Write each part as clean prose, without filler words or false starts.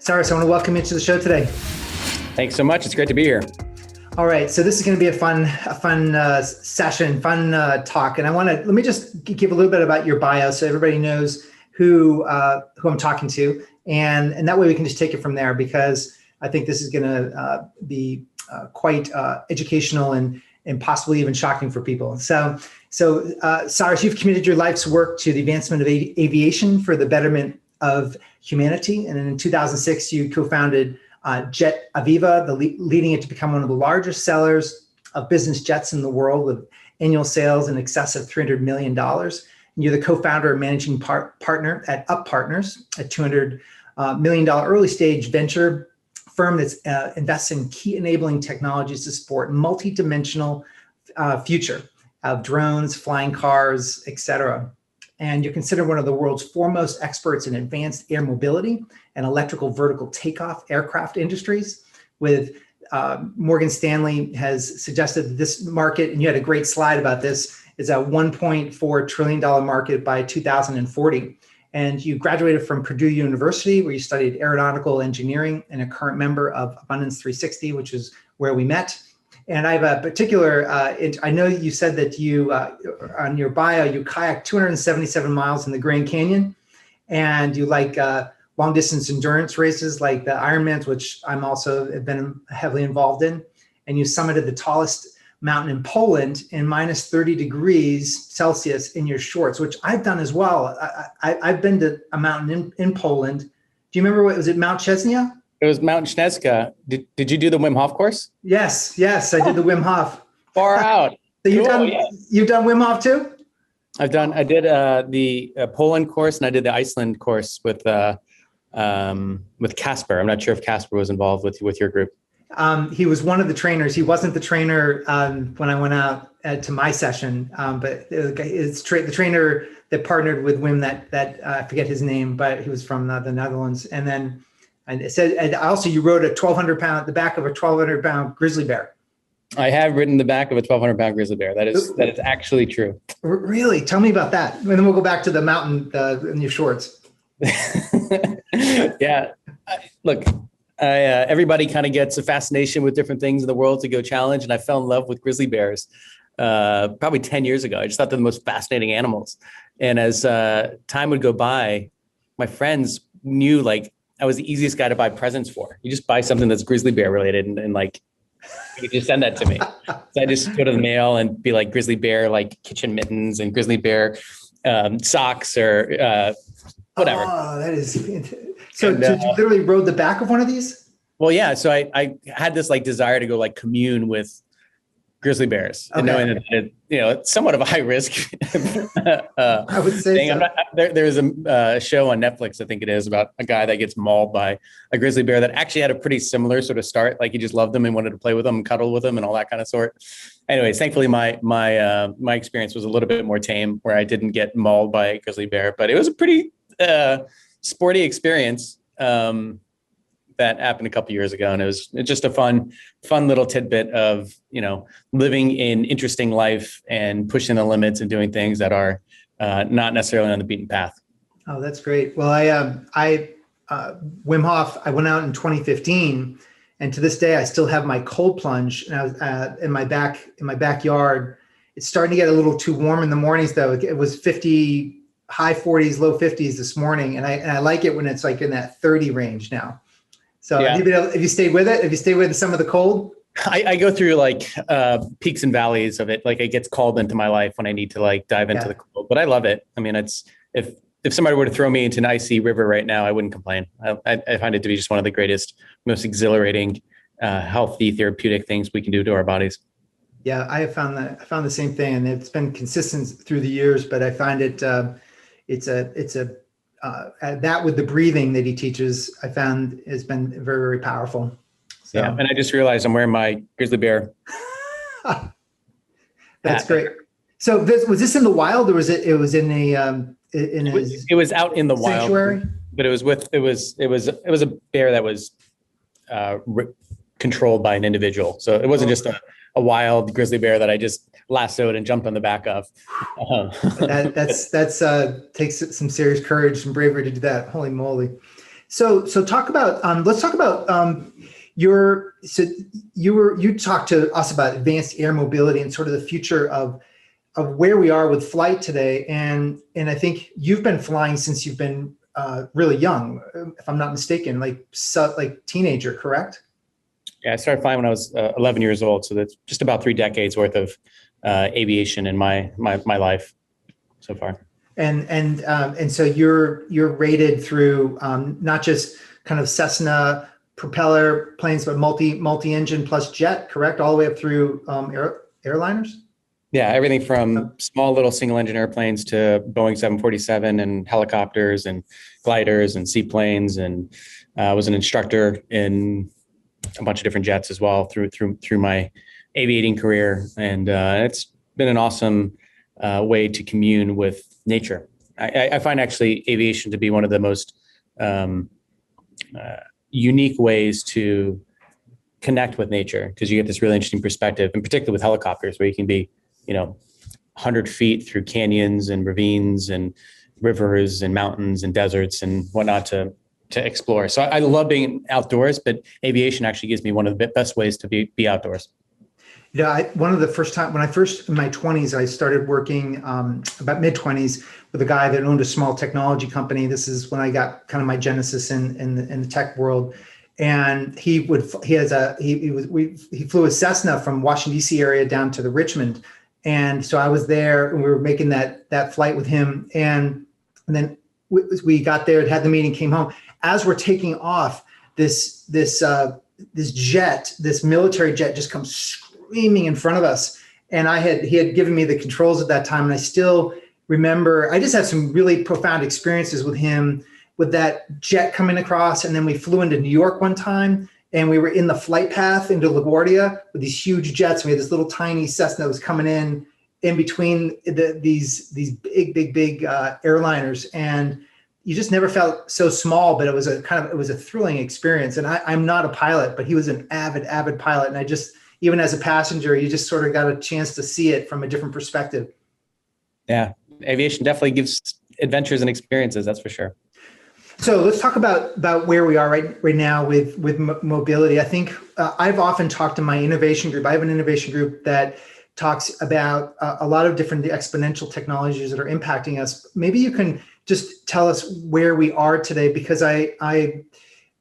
Cyrus, I want to welcome you to the show today. Thanks so much. It's great to be here. All right, so this is going to be a fun session, fun talk, and let me just give a little bit about your bio so everybody knows who I'm talking to, and that way we can just take it from there, because I think this is going to be quite educational and possibly even shocking for people. So Cyrus, you've committed your life's work to the advancement of aviation for the betterment of humanity, and in 2006 you co-founded Jet Aviva, leading it to become one of the largest sellers of business jets in the world, with annual sales in excess of $300 million. And you're the co-founder and managing partner at UP.Partners, a $200 million early stage venture firm that's invests in key enabling technologies to support multi-dimensional future of drones, flying cars, etc. And you're considered one of the world's foremost experts in advanced air mobility and electrical vertical takeoff aircraft industries. With Morgan Stanley has suggested that this market, and you had a great slide about this, is a $1.4 trillion market by 2040. And you graduated from Purdue University, where you studied aeronautical engineering, and a current member of Abundance 360, which is where we met. And I have a particular, I know you said that you, on your bio, you kayaked 277 miles in the Grand Canyon, and you like long distance endurance races like the Ironmans, which I'm also have been heavily involved in. And you summited the tallest mountain in Poland in minus 30 degrees Celsius in your shorts, which I've done as well. I've been to a mountain in Poland. Do you remember was it Mount Chesnia? It was Mount Snezka. Did you do the Wim Hof course? Yes, I did the Wim Hof. Far out. So you've done Wim Hof too? I did the Poland course, and I did the Iceland course with Casper. I'm not sure if Casper was involved with your group. He was one of the trainers. He wasn't the trainer when I went out to my session, but it's the trainer that partnered with Wim that I forget his name, but he was from the Netherlands. And then it said, and also you rode the back of a 1,200 pound grizzly bear. I have ridden the back of a 1,200 pound grizzly bear. That is actually true. Really? Tell me about that. And then we'll go back to the mountain in your shorts. Yeah. Look, everybody kind of gets a fascination with different things in the world to go challenge. And I fell in love with grizzly bears probably 10 years ago. I just thought they're the most fascinating animals. And as time would go by, my friends knew like I was the easiest guy to buy presents for. You just buy something that's grizzly bear related and like, you just send that to me. So I just go to the mail and be like grizzly bear, like kitchen mittens and grizzly bear socks or whatever. Oh, that is so. Did you literally rode the back of one of these? Well, yeah. So I had this like desire to go like commune with grizzly bears, and knowing that it's somewhat of a high risk. I would say so. There's a show on Netflix, I think it is, about a guy that gets mauled by a grizzly bear that actually had a pretty similar sort of start. Like he just loved them and wanted to play with them and cuddle with them and all that kind of sort. Anyways, thankfully my experience was a little bit more tame, where I didn't get mauled by a grizzly bear, but it was a pretty sporty experience that happened a couple of years ago, and it's just a fun little tidbit of living an interesting life and pushing the limits and doing things that are not necessarily on the beaten path. Oh, that's great. Well, Wim Hof, I went out in 2015, and to this day I still have my cold plunge, and I was in my backyard. It's starting to get a little too warm in the mornings though. It was 50, high 40s, low 50s this morning, and I like it when it's like in that 30 range now. So yeah. Have you stayed with it? Have you stayed with some of the cold? I go through like peaks and valleys of it. Like it gets called into my life when I need to like dive into the cold, but I love it. I mean, it's if somebody were to throw me into an icy river right now, I wouldn't complain. I find it to be just one of the greatest, most exhilarating, healthy, therapeutic things we can do to our bodies. Yeah, I found the same thing, and it's been consistent through the years. But I find it that with the breathing that he teaches, I found has been very, very powerful. So. Yeah, and I just realized I'm wearing my grizzly bear. That's great. So was this in the wild, or was it? It was in a. It was out in the sanctuary? Wild, but it was a bear that was controlled by an individual. So it wasn't just a wild grizzly bear that I just lassoed and jumped on the back of. That's takes some serious courage and bravery to do that. Holy moly! So talk about let's talk about you talked to us about advanced air mobility and sort of the future of where we are with flight today. And I think you've been flying since you've been really young, if I'm not mistaken, like teenager, correct? Yeah, I started flying when I was 11 years old, so that's just about 3 decades worth of aviation in my life so far. And so you're rated through not just kind of Cessna propeller planes, but multi-engine plus jet, correct? All the way up through airliners? Yeah, everything from small little single engine airplanes to Boeing 747 and helicopters and gliders and seaplanes, and was an instructor in a bunch of different jets as well through my aviating career. And it's been an awesome way to commune with nature. I find actually aviation to be one of the most unique ways to connect with nature, because you get this really interesting perspective, and particularly with helicopters, where you can be 100 feet through canyons and ravines and rivers and mountains and deserts and whatnot to explore. So I love being outdoors, but aviation actually gives me one of the best ways to be outdoors. Yeah, one of the first time when I first in my 20s, I started working about mid-20s with a guy that owned a small technology company. This is when I got kind of my genesis in the tech world. And he flew a Cessna from Washington D.C. area down to the Richmond. And so I was there and we were making that flight with him. And then we got there, had the meeting, came home. As we're taking off, this jet, this military jet, just comes screaming in front of us. And he had given me the controls at that time. And I still remember, I just had some really profound experiences with him, with that jet coming across. And then we flew into New York one time, and we were in the flight path into LaGuardia with these huge jets. We had this little tiny Cessna that was coming in between these big airliners. And you just never felt so small, but it was a thrilling experience. And I'm not a pilot, but he was an avid pilot. And I just, even as a passenger, you just sort of got a chance to see it from a different perspective. Yeah, aviation definitely gives adventures and experiences, that's for sure. So let's talk about where we are right now with mobility. I think I've often talked to my innovation group. I have an innovation group that talks about a lot of different exponential technologies that are impacting us. Maybe you can just tell us where we are today, because I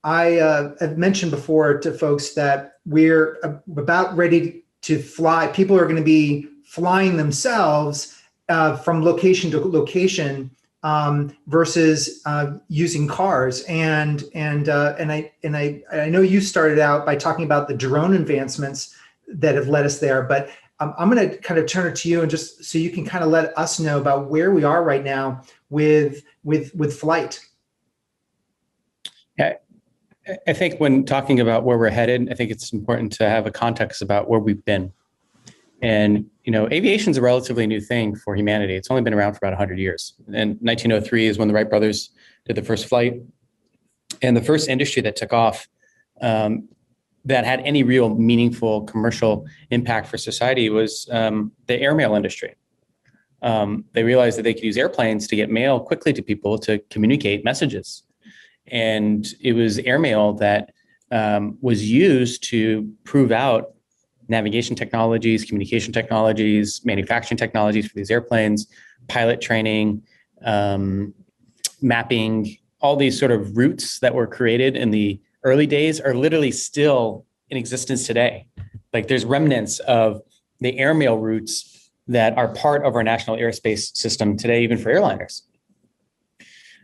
have mentioned before to folks that we're about ready to fly. People are going to be flying themselves from location to location versus using cars. And I know you started out by talking about the drone advancements that have led us there, but I'm going to kind of turn it to you, and just so you can kind of let us know about where we are right now with flight. Yeah, I think when talking about where we're headed, I think it's important to have a context about where we've been. And, aviation is a relatively new thing for humanity. It's only been around for about 100 years. And 1903 is when the Wright brothers did the first flight. And the first industry that took off that had any real meaningful commercial impact for society was the airmail industry. They realized that they could use airplanes to get mail quickly to people to communicate messages. And it was airmail that was used to prove out navigation technologies, communication technologies, manufacturing technologies for these airplanes, pilot training, mapping. All these sort of routes that were created in the early days are literally still in existence today. Like, there's remnants of the airmail routes that are part of our national airspace system today, even for airliners,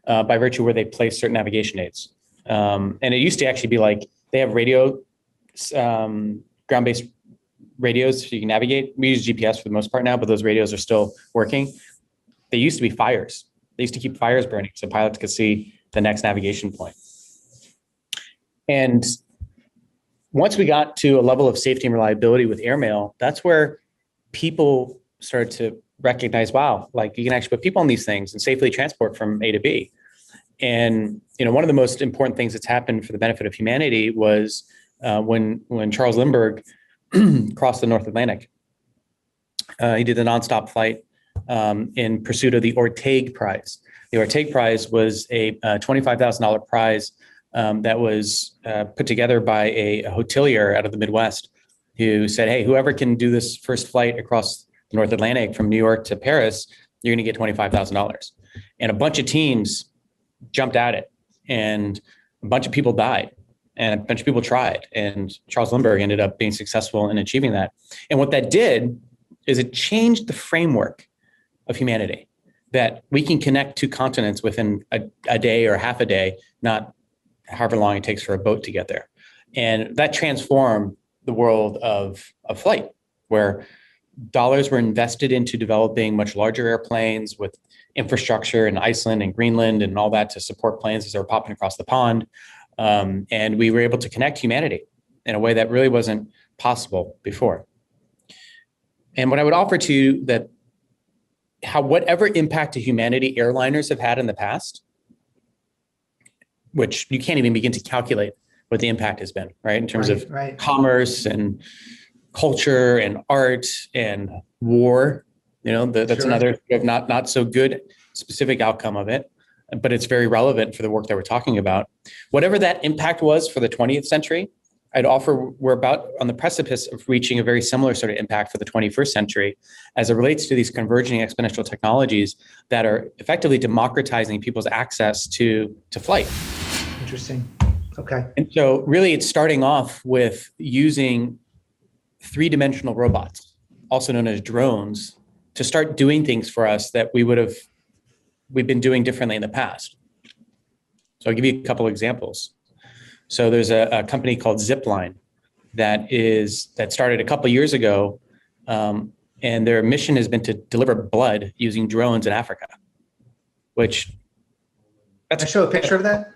by virtue where they place certain navigation aids. And it used to actually be like, they have radio, ground-based radios so you can navigate. We use GPS for the most part now, but those radios are still working. They used to be fires. They used to keep fires burning so pilots could see the next navigation point. And once we got to a level of safety and reliability with airmail, that's where people started to recognize, wow, like, you can actually put people on these things and safely transport from A to B. And one of the most important things that's happened for the benefit of humanity was when Charles Lindbergh crossed the North Atlantic. He did a nonstop flight in pursuit of the Orteig Prize. The Orteig Prize was a $25,000 prize that was put together by a hotelier out of the Midwest who said, hey, whoever can do this first flight across the North Atlantic from New York to Paris, you're going to get $25,000. And a bunch of teams jumped at it, and a bunch of people died, and a bunch of people tried. And Charles Lindbergh ended up being successful in achieving that. And what that did is it changed the framework of humanity, that we can connect two continents within a day or half a day, not however long it takes for a boat to get there. And that transformed the world of flight, where dollars were invested into developing much larger airplanes with infrastructure in Iceland and Greenland and all that to support planes as they were popping across the pond. And we were able to connect humanity in a way that really wasn't possible before. And what I would offer to you, that whatever impact to humanity airliners have had in the past, which you can't even begin to calculate what the impact has been, right? In terms of commerce and culture and art and war, that's another not so good specific outcome of it, but it's very relevant for the work that we're talking about. Whatever that impact was for the 20th century, I'd offer we're about on the precipice of reaching a very similar sort of impact for the 21st century as it relates to these converging exponential technologies that are effectively democratizing people's access to flight. Interesting. Okay. And so really it's starting off with using three-dimensional robots, also known as drones, to start doing things for us that we've been doing differently in the past. So I'll give you a couple examples. So there's a company called Zipline that started a couple of years ago, and their mission has been to deliver blood using drones in Africa. Can I show a picture of that?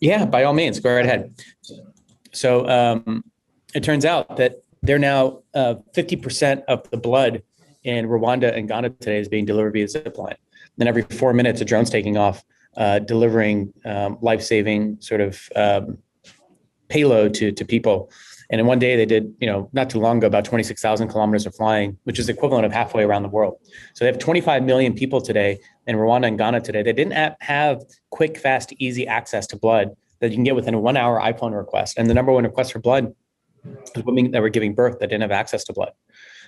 Yeah, by all means, go right ahead. So it turns out that they're now 50% of the blood in Rwanda and Ghana today is being delivered via Zipline. Then every 4 minutes, a drone's taking off, delivering life-saving sort of payload to people. And in one day they did, not too long ago, about 26,000 kilometers of flying, which is the equivalent of halfway around the world. So they have 25 million people today in Rwanda and Ghana today. They didn't have quick, fast, easy access to blood that you can get within a 1 hour iPhone request. And the number one request for blood is women that were giving birth that didn't have access to blood.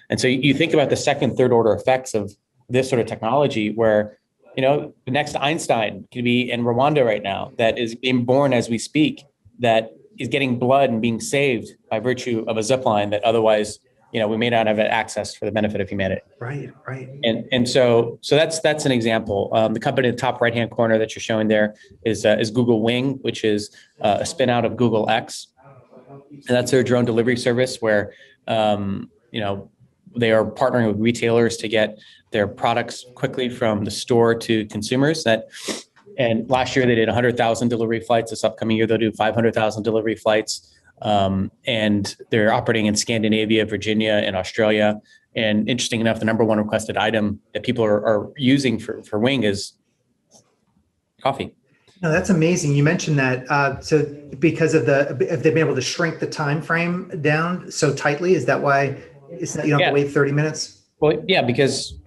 And so you think about the second, third order effects of this sort of technology where, the next Einstein could be in Rwanda right now that is being born as we speak, that is getting blood and being saved by virtue of a zip line that otherwise, we may not have access for the benefit of humanity. Right. And so that's an example. The company in the top right-hand corner that you're showing there is Google Wing, which is a spin out of Google X. And that's their drone delivery service where, they are partnering with retailers to get their products quickly from the store to consumers. And last year they did 100,000 delivery flights. This upcoming year they'll do 500,000 delivery flights. And they're operating in Scandinavia, Virginia, and Australia. And interesting enough, the number one requested item that people are using for Wing is coffee. No, that's amazing. You mentioned that. So because of if they've been able to shrink the time frame down so tightly, is that why you don't have to wait 30 minutes? Well, yeah, because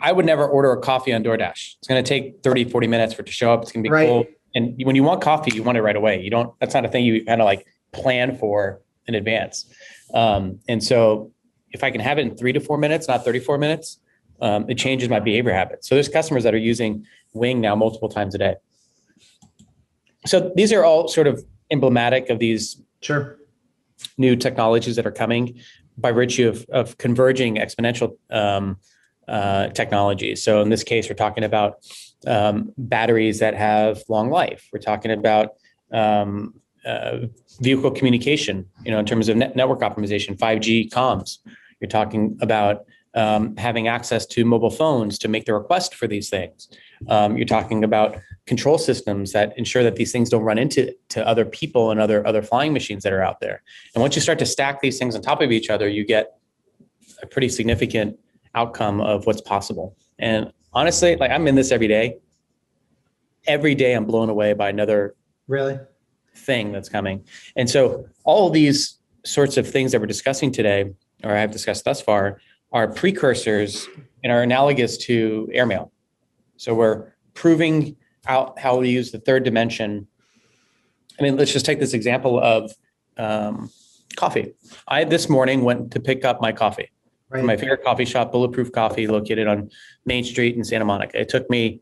I would never order a coffee on DoorDash. It's going to take 30, 40 minutes for it to show up. It's going to be cold. And when you want coffee, you want it right away. That's not a thing you kind of like plan for in advance. And so if I can have it in 3 to 4 minutes, not 34 minutes, it changes my behavior habits. So there's customers that are using Wing now multiple times a day. So these are all sort of emblematic of these new technologies that are coming by virtue of converging exponential technologies. So in this case, we're talking about batteries that have long life. We're talking about vehicle communication, in terms of network optimization, 5G comms. You're talking about having access to mobile phones to make the request for these things. You're talking about control systems that ensure that these things don't run into other people and other flying machines that are out there. And once you start to stack these things on top of each other, you get a pretty significant outcome of what's possible. And honestly, like I'm in this every day. Every day I'm blown away by another thing that's coming. And so all of these sorts of things that we're discussing today, or I've discussed thus far, are precursors and are analogous to airmail. So we're proving out how to use the third dimension I mean, let's just take this example of coffee. I this morning went to pick up my coffee from my favorite coffee shop, Bulletproof Coffee, located on Main Street in Santa Monica. It took me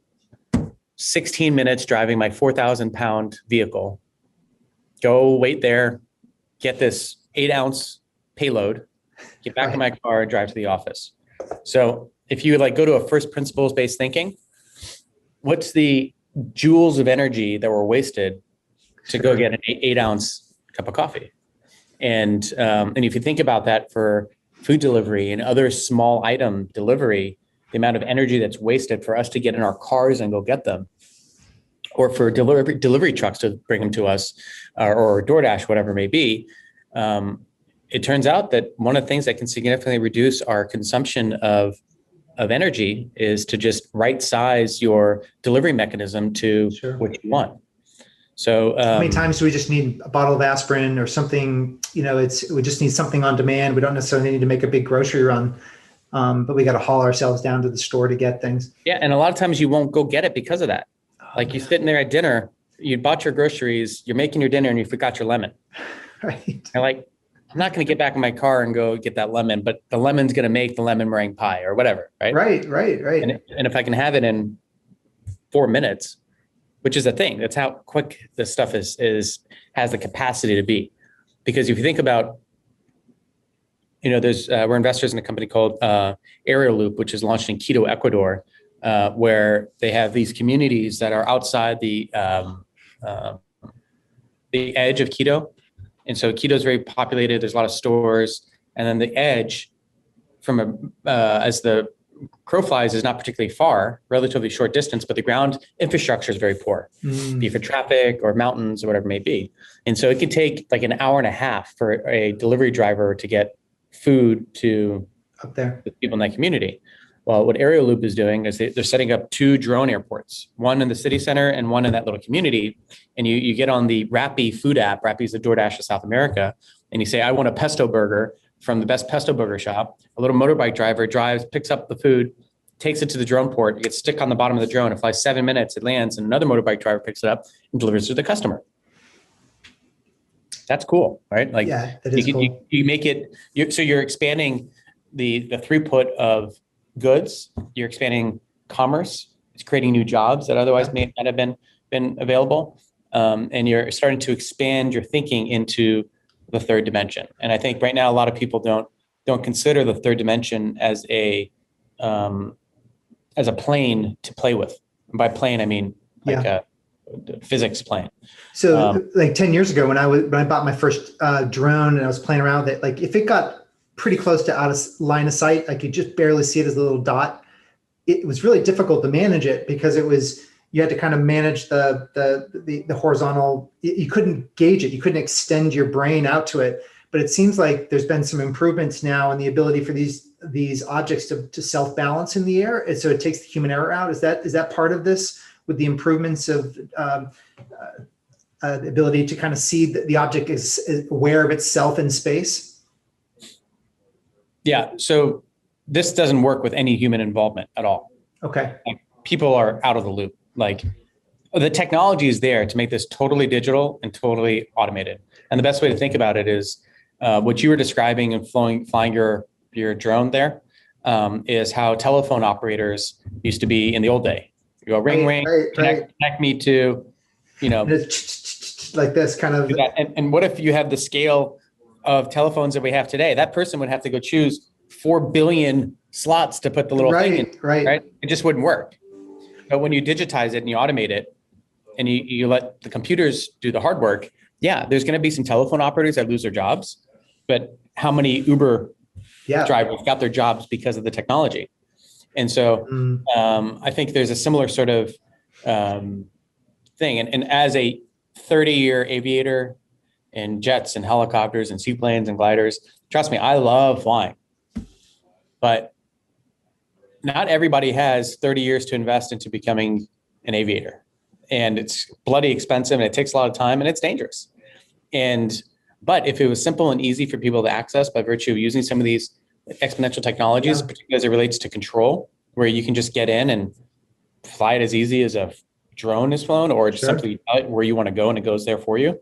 16 minutes driving my 4,000-pound vehicle, go wait there, get this 8-ounce payload, get back in my car, drive to the office. So if you like go to a first principles based thinking, what's the joules of energy that were wasted to go get an 8-ounce cup of coffee? And if you think about that for food delivery and other small item delivery, the amount of energy that's wasted for us to get in our cars and go get them, or for delivery trucks to bring them to us, or DoorDash, whatever it may be, it turns out that one of the things that can significantly reduce our consumption of energy is to just right size your delivery mechanism to what you want. So how many times do we just need a bottle of aspirin or something? We just need something on demand. We don't necessarily need to make a big grocery run, but we got to haul ourselves down to the store to get things. Yeah, and a lot of times you won't go get it because of that. You're sitting there at dinner, you bought your groceries, you're making your dinner, and you forgot your lemon. Right. You're like, I'm not going to get back in my car and go get that lemon, but the lemon's going to make the lemon meringue pie or whatever, right? Right. And if I can have it in 4 minutes, which is a thing, that's how quick this stuff has the capacity to be. Because if you think about, we're investors in a company called Aerial Loop, which is launched in Quito, Ecuador, where they have these communities that are outside the edge of Quito. And so Quito is very populated. There's a lot of stores. And then the edge as the crow flies is not particularly far, relatively short distance, but the ground infrastructure is very poor, be it for traffic or mountains or whatever it may be. And so it could take like an hour and a half for a delivery driver to get food to up there, the people in that community. Well, what Aerial Loop is doing is they're setting up 2 drone airports, one in the city center and one in that little community. And you get on the Rappi food app, Rappi is the DoorDash of South America, and you say, I want a pesto burger from the best pesto burger shop. A little motorbike driver drives, picks up the food, takes it to the drone port, it gets stuck on the bottom of the drone, it flies 7 minutes, it lands, and another motorbike driver picks it up and delivers it to the customer. That's cool, right? Like, yeah, that is cool. You make it, so you're expanding the throughput of goods, you're expanding commerce, it's creating new jobs that otherwise may not have been available, and you're starting to expand your thinking into the third dimension. And I think right now a lot of people don't consider the third dimension as a plane to play with. And by plane, I mean like a physics plane. So like 10 years ago when I bought my first drone and I was playing around with it, like if it got pretty close to out of line of sight, I could just barely see it as a little dot. It was really difficult to manage it because you had to kind of manage the horizontal. You couldn't gauge it. You couldn't extend your brain out to it. But it seems like there's been some improvements now in the ability for these objects to self-balance in the air. And so it takes the human error out. Is that part of this with the improvements of the ability to kind of see that the object is aware of itself in space? Yeah. So this doesn't work with any human involvement at all. Okay. Like, people are out of the loop. Like, the technology is there to make this totally digital and totally automated. And the best way to think about it is what you were describing and flying your drone there is how telephone operators used to be in the old day. You go ring, ring, connect me to, like this kind of. And what if you have the scale of telephones that we have today? That person would have to go choose 4 billion slots to put the little thing in, right? It just wouldn't work. But when you digitize it and you automate it and you let the computers do the hard work, there's going to be some telephone operators that lose their jobs. But how many Uber drivers got their jobs because of the technology? And so I think there's a similar sort of thing. And as a 30-year aviator in jets and helicopters and seaplanes and gliders, trust me, I love flying. But not everybody has 30 years to invest into becoming an aviator. And it's bloody expensive and it takes a lot of time and it's dangerous. But if it was simple and easy for people to access by virtue of using some of these exponential technologies, particularly as it relates to control, where you can just get in and fly it as easy as a drone is flown, or just Sure. simply where you want to go and it goes there for you.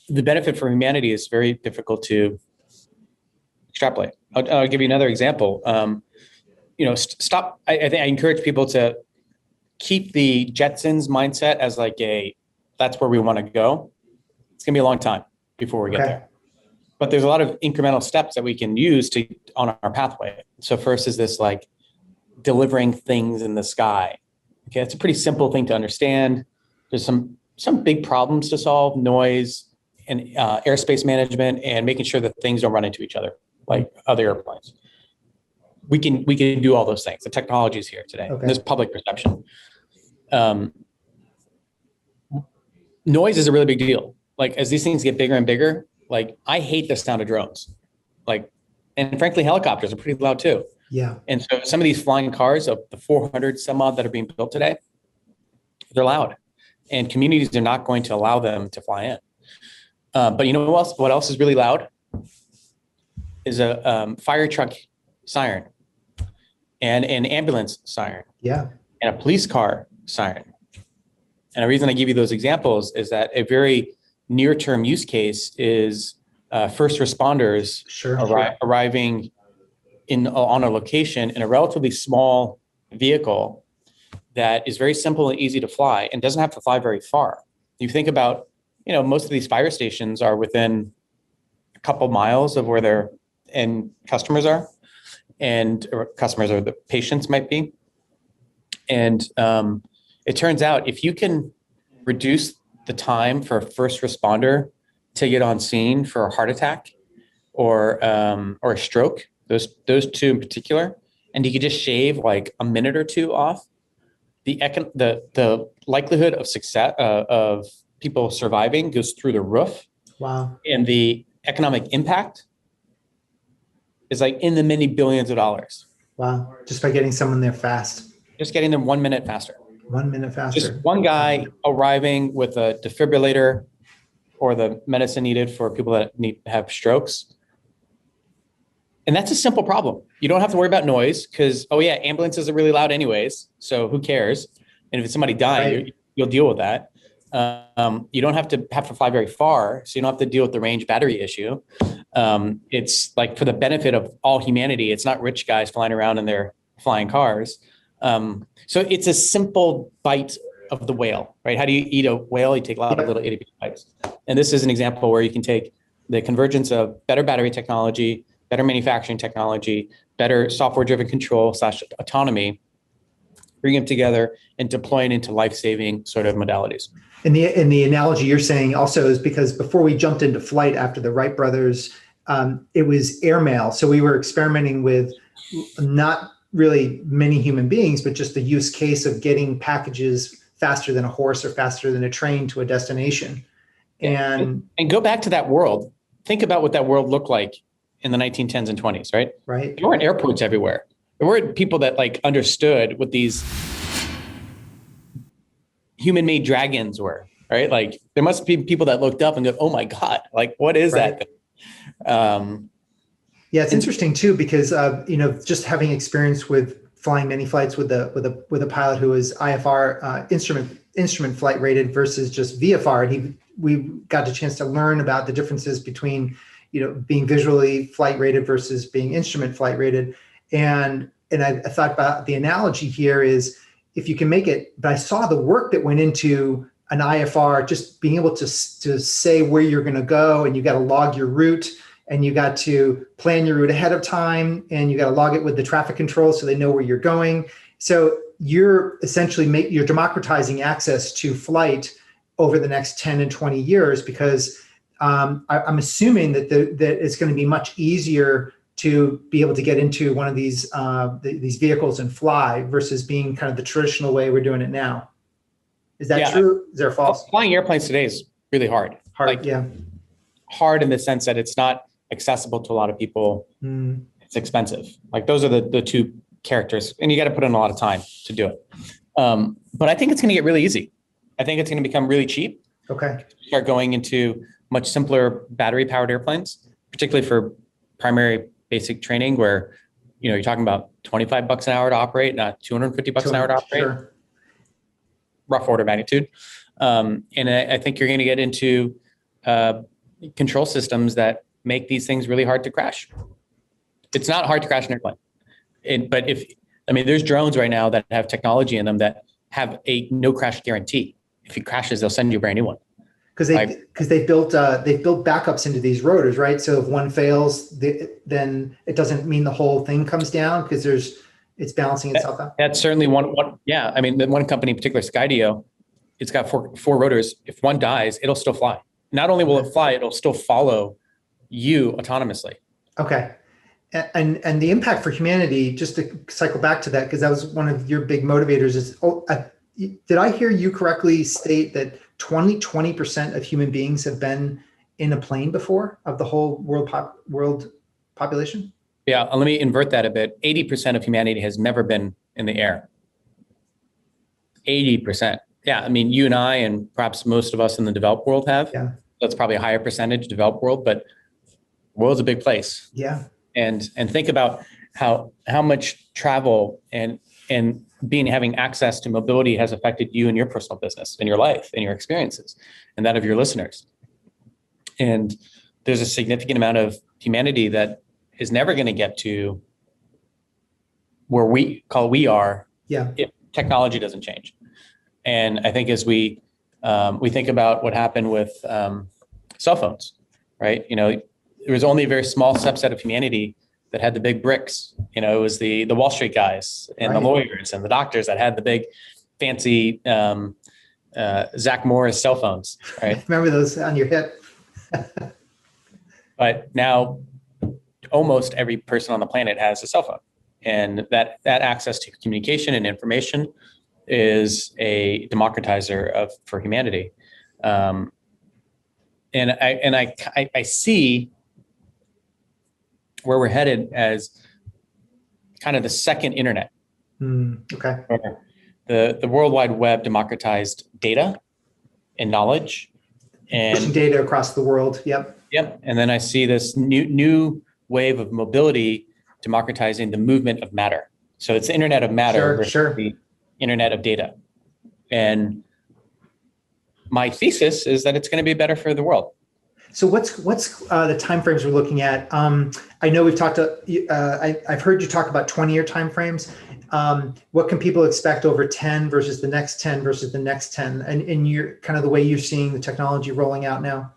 The benefit for humanity is very difficult to extrapolate. I'll give you another example. Stop. I encourage people to keep the Jetsons mindset as like that's where we want to go. It's gonna be a long time before we get there. But there's a lot of incremental steps that we can use on our pathway. So first is this like delivering things in the sky. Okay, it's a pretty simple thing to understand. There's some big problems to solve: noise and airspace management, and making sure that things don't run into each other like other airplanes. We can do all those things. The technology is here today. Okay. There's public perception. Noise is a really big deal. Like as these things get bigger and bigger, like I hate the sound of drones. Like, and frankly, helicopters are pretty loud too. Yeah. And so some of these flying cars, of the 400 some odd that are being built today, they're loud, and communities are not going to allow them to fly in. But you know what else is really loud? Is a fire truck siren, and an ambulance siren. Yeah. And a police car siren. And the reason I give you those examples is that a very near-term use case is first responders arriving on a location in a relatively small vehicle that is very simple and easy to fly and doesn't have to fly very far. You think about, most of these fire stations are within a couple miles of where their end customers are, or customers or the patients might be. And it turns out if you can reduce the time for a first responder to get on scene for a heart attack or a stroke, those two in particular, and you could just shave like a minute or two off, the likelihood of success of people surviving goes through the roof. Wow. And the economic impact is like in the many billions of dollars. Wow. Just by getting someone there fast. Just getting them 1 minute faster. 1 minute faster. Just one guy arriving with a defibrillator or the medicine needed for people that have strokes. And that's a simple problem. You don't have to worry about noise because, ambulances are really loud anyways. So who cares? And if it's somebody dying, you'll deal with that. You don't have to fly very far, so you don't have to deal with the range battery issue. It's like for the benefit of all humanity. It's not rich guys flying around in their flying cars. So it's a simple bite of the whale, right? How do you eat a whale? You take a lot of little itty bitty bites. And this is an example where you can take the convergence of better battery technology, better manufacturing technology, better software-driven control / autonomy, bring them together and deploy it into life-saving sort of modalities. And the analogy you're saying also is because before we jumped into flight after the Wright brothers, it was airmail. So we were experimenting with not really many human beings, but just the use case of getting packages faster than a horse or faster than a train to a destination. And go back to that world. Think about what that world looked like in the 1910s and 20s, right? Right. There weren't airports everywhere. There weren't people that like understood what these human-made dragons were, right? Like there must be people that looked up and go, "Oh my God, like what is that thing?" Yeah, it's interesting too because just having experience with flying many flights with a pilot who was IFR instrument flight rated versus just VFR, and we got the chance to learn about the differences between being visually flight rated versus being instrument flight rated, and I thought about the analogy here is if you can make it, but I saw the work that went into an IFR, just being able to say where you're going to go, and you got to log your route, and you got to plan your route ahead of time, and you got to log it with the traffic control so they know where you're going. So you're essentially you're democratizing access to flight over the next 10 and 20 years because I'm assuming that it's going to be much easier to be able to get into one of these vehicles and fly versus being kind of the traditional way we're doing it now. Is that true? Is there false? Flying airplanes today is really hard. Hard in the sense that it's not accessible to a lot of people. It's expensive. Like those are the two characters, and you got to put in a lot of time to do it. But I think it's going to get really easy. I think it's going to become really cheap. Okay. Start going into much simpler battery-powered airplanes, particularly for primary basic training, where you're talking about $25 an hour to operate, not $250 an hour to operate. Sure. rough order of magnitude. And I think you're going to get into control systems that make these things really hard to crash. It's not hard to crash an airplane. But there's drones right now that have technology in them that have a no crash guarantee. If it crashes, they'll send you a brand new one. Because they've built backups into these rotors, right? So if one fails, then it doesn't mean the whole thing comes down because it's balancing itself out. That's certainly one. Yeah, the one company in particular, Skydio, it's got four rotors. If one dies, it'll still fly. Not only will it fly, it'll still follow you autonomously. Okay. And the impact for humanity, just to cycle back to that, because that was one of your big motivators, is, did I hear you correctly state that 20% of human beings have been in a plane before, of the whole world population? Yeah, let me invert that a bit. 80% of humanity has never been in the air. 80%. Yeah, you and I, and perhaps most of us in the developed world have. Yeah. That's probably a higher percentage developed world, but the world's a big place. Yeah. And think about how much travel and having access to mobility has affected you and your personal business and your life and your experiences and that of your listeners. And there's a significant amount of humanity that is never going to get to where we are if technology doesn't change. And I think as we think about what happened with cell phones, right? There was only a very small subset of humanity that had the big bricks. It was the Wall Street guys and the lawyers and the doctors that had the big fancy Zach Morris cell phones, right? Remember those on your hip? But now almost every person on the planet has a cell phone, and that access to communication and information is a democratizer for humanity. And I see where we're headed as kind of the second internet. Okay. The World Wide Web democratized data and knowledge and pushing data across the world. Yep. And then I see this new wave of mobility democratizing the movement of matter. So it's the internet of matter versus the internet of data. And my thesis is that it's going to be better for the world. So what's the timeframes we're looking at? I know we've talked I've heard you talk about 20-year timeframes. What can people expect over 10 versus the next 10 versus the next 10? And in your kind of the way you're seeing the technology rolling out now?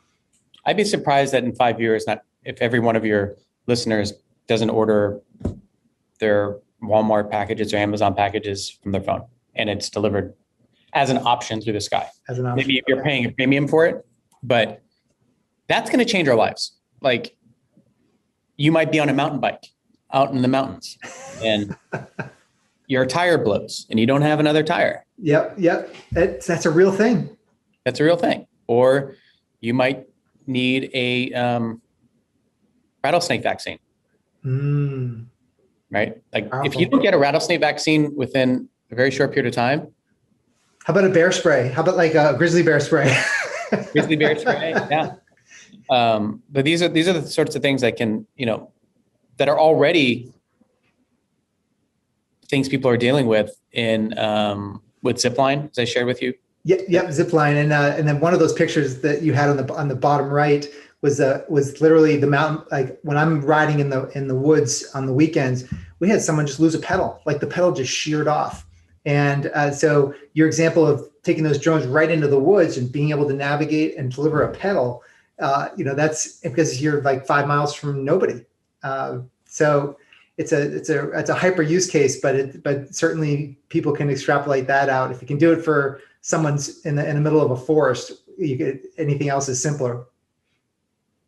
I'd be surprised that in 5 years, if every one of your listeners doesn't order their Walmart packages or Amazon packages from their phone, and it's delivered as an option through the sky. As an option. Maybe if you're paying a premium for it, but that's going to change our lives. Like, you might be on a mountain bike out in the mountains and your tire blows and you don't have another tire. Yep. That's a real thing. That's a real thing. Or you might need a rattlesnake vaccine. Right? Like, powerful. If you don't get a rattlesnake vaccine within a very short period of time. How about a bear spray? How about like a grizzly bear spray? Grizzly bear spray, yeah. But these are the sorts of things that can, that are already things people are dealing with with Zipline, as I shared with you. Yep, Zipline, and then one of those pictures that you had on the bottom right was literally the mountain. Like, when I'm riding in the woods on the weekends, we had someone just lose a pedal. Like, the pedal just sheared off. And so your example of taking those drones right into the woods and being able to navigate and deliver a pedal, that's because you're like 5 miles from nobody. So it's a hyper use case, but certainly people can extrapolate that out. If you can do it for someone's in the middle of a forest, anything else is simpler.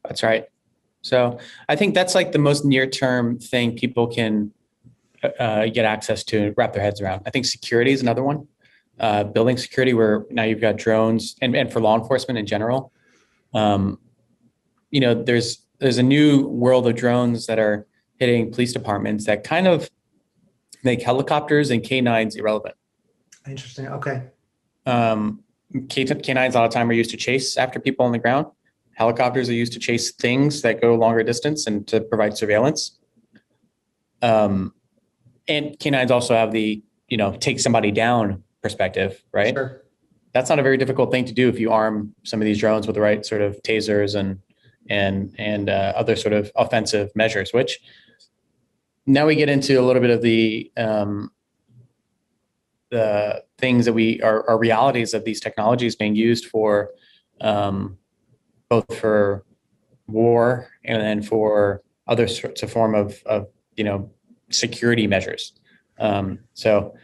That's right. So I think that's like the most near-term thing people can get access to and wrap their heads around. I think security is another one. Building security, where now you've got drones, and for law enforcement in general. There's a new world of drones that are hitting police departments that kind of make helicopters and K9s irrelevant. Interesting. Okay. K9s a lot of time are used to chase after people on the ground. Helicopters are used to chase things that go longer distance and to provide surveillance. And K9s also have the, take somebody down perspective, right? Sure. that's not a very difficult thing to do if you arm some of these drones with the right sort of tasers and other sort of offensive measures. Which now we get into a little bit of the things that are realities of these technologies being used for both for war and then for other sorts of form of security measures. So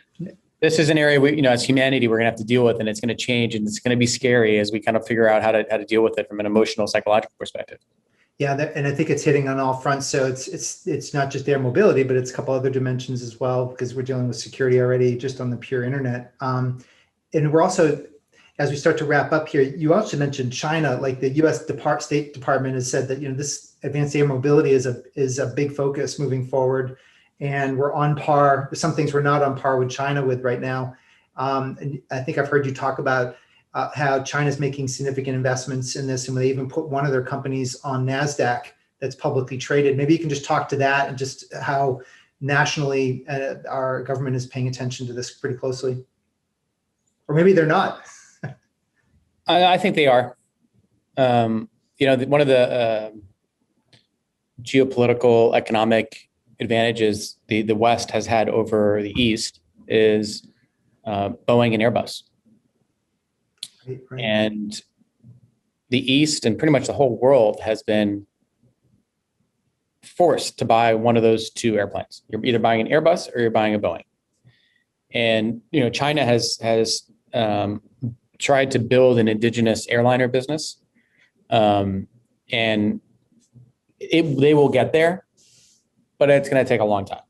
this is an area we, as humanity, we're going to have to deal with, and it's going to change, and it's going to be scary as we kind of figure out how to deal with it from an emotional, psychological perspective. Yeah, and I think it's hitting on all fronts. So it's not just air mobility, but it's a couple other dimensions as well, because we're dealing with security already just on the pure internet. And we're also, as we start to wrap up here, you also mentioned China. Like the U.S. State Department has said that this advanced air mobility is a big focus moving forward, and we're on par. Some things we're not on par with China with right now. And I think I've heard you talk about how China's making significant investments in this, and they even put one of their companies on NASDAQ that's publicly traded. Maybe you can just talk to that and just how nationally our government is paying attention to this pretty closely, or maybe they're not. I think they are. One of the geopolitical economic advantages the West has had over the East is Boeing and Airbus. Right. And the East and pretty much the whole world has been forced to buy one of those two airplanes. You're either buying an Airbus or you're buying a Boeing. And China has tried to build an indigenous airliner business, and they will get there, but it's going to take a long time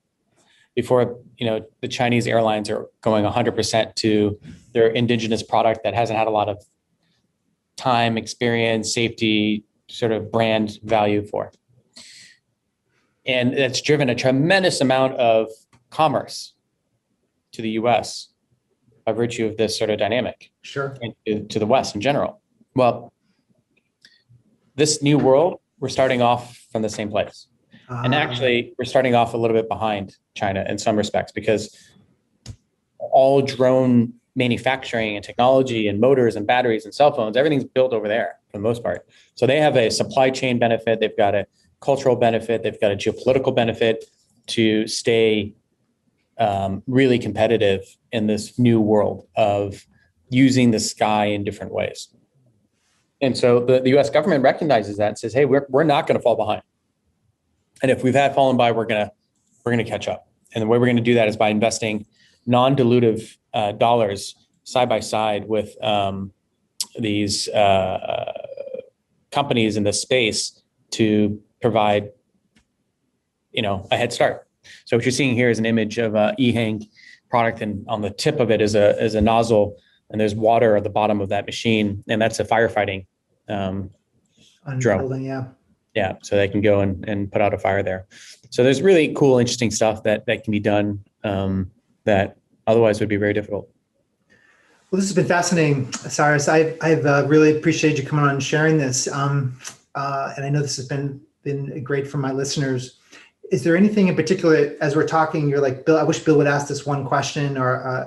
before the Chinese airlines are going 100% to their indigenous product that hasn't had a lot of time, experience, safety, sort of brand value for. And that's driven a tremendous amount of commerce to the US by virtue of this sort of dynamic. Sure. And to the West in general. Well, this new world, we're starting off from the same place. And actually, we're starting off a little bit behind China in some respects, because all drone manufacturing and technology and motors and batteries and cell phones, everything's built over there for the most part. So they have a supply chain benefit. They've got a cultural benefit. They've got a geopolitical benefit to stay really competitive in this new world of using the sky in different ways. And so the US government recognizes that and says, hey, we're not going to fall behind. And if we've fallen by, we're gonna catch up. And the way we're going to do that is by investing non-dilutive dollars side by side with these companies in this space to provide, a head start. So what you're seeing here is an image of a EHang product, and on the tip of it is a nozzle, and there's water at the bottom of that machine, and that's a firefighting drone. Yeah, so they can go and put out a fire there. So there's really cool, interesting stuff that can be done that otherwise would be very difficult. Well, this has been fascinating, Cyrus. I've really appreciated you coming on and sharing this. And I know this has been great for my listeners. Is there anything in particular, as we're talking, you're like, Bill, I wish Bill would ask this one question, or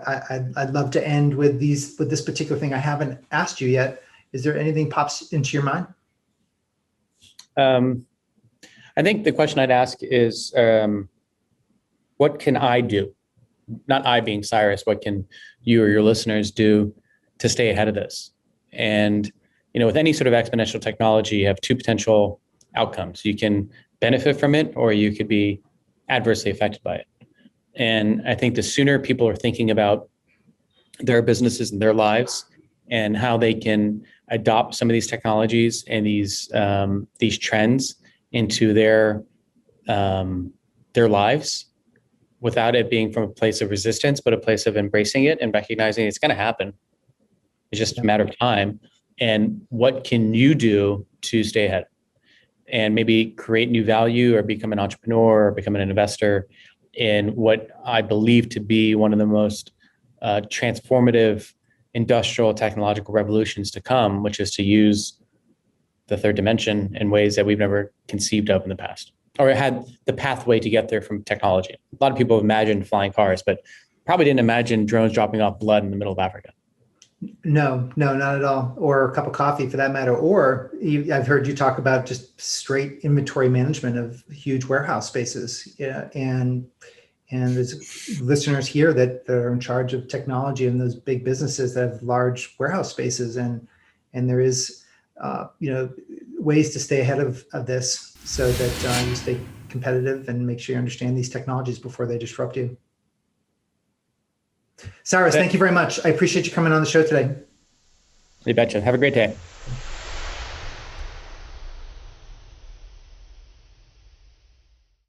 I'd love to end with this particular thing I haven't asked you yet. Is there anything pops into your mind? I think the question I'd ask is, what can I do? Not I being Cyrus, what can you or your listeners do to stay ahead of this? And, with any sort of exponential technology, you have two potential outcomes. You can benefit from it, or you could be adversely affected by it. And I think the sooner people are thinking about their businesses and their lives and how they can adopt some of these technologies and these trends into their lives without it being from a place of resistance, but a place of embracing it and recognizing it's going to happen. It's just a matter of time. And what can you do to stay ahead and maybe create new value or become an entrepreneur or become an investor in what I believe to be one of the most transformative industrial technological revolutions to come, which is to use the third dimension in ways that we've never conceived of in the past, or had the pathway to get there from technology. A lot of people have imagined flying cars, but probably didn't imagine drones dropping off blood in the middle of Africa. No, no, not at all. Or a cup of coffee for that matter. Or I've heard you talk about just straight inventory management of huge warehouse spaces. Yeah, and there's listeners here that are in charge of technology in those big businesses that have large warehouse spaces, and there is ways to stay ahead of this so that you stay competitive and make sure you understand these technologies before they disrupt you. Cyrus, thank you very much. I appreciate you coming on the show today. You betcha. Have a great day.